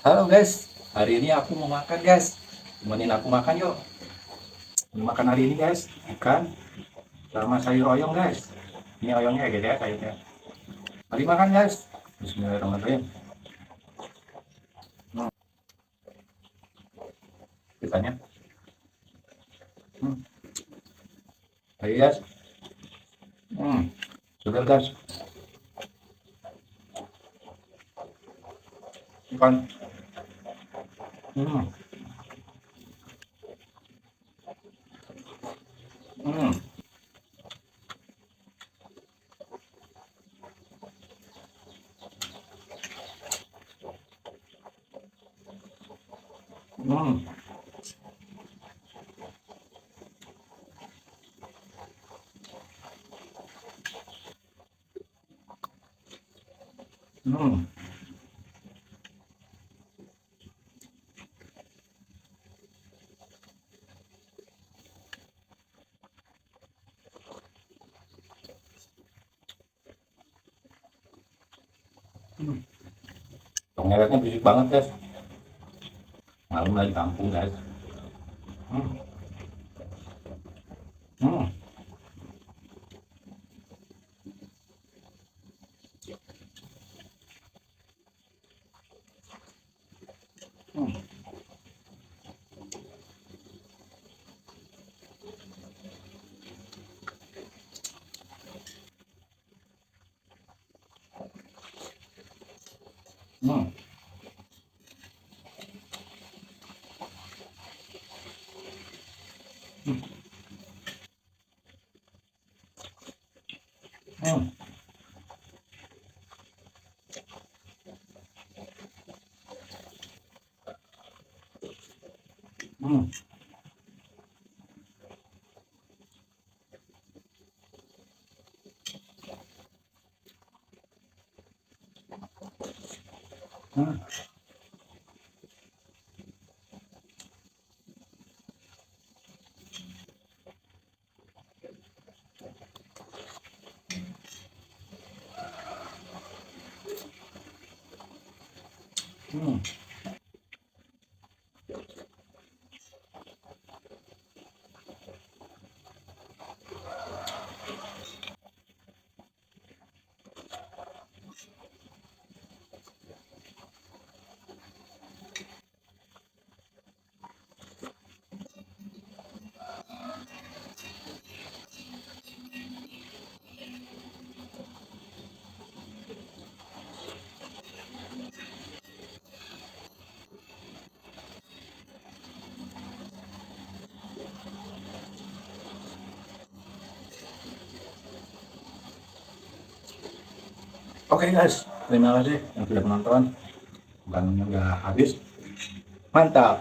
Halo guys, hari ini aku mau makan guys. Temenin aku makan yuk. Mau makan hari ini guys, ikan sama sayur oyong guys. Ini oyongnya gede ya sayurnya. Mari makan guys. Bismillahirrahmanirrahim. Hmm, ikannya. Hmm, ayo guys. Hmm, sudah guys. Ikan. Hmm, hmm, hmm, hmm, hmm. Tongeknya berisik banget guys. Malam lagi kampung guys. Hmm, hmm, hmm, hmm, hmm, hmm, hmm, hmm, Oke guys, terima kasih yang sudah menonton. Bukan udah habis. Mantap.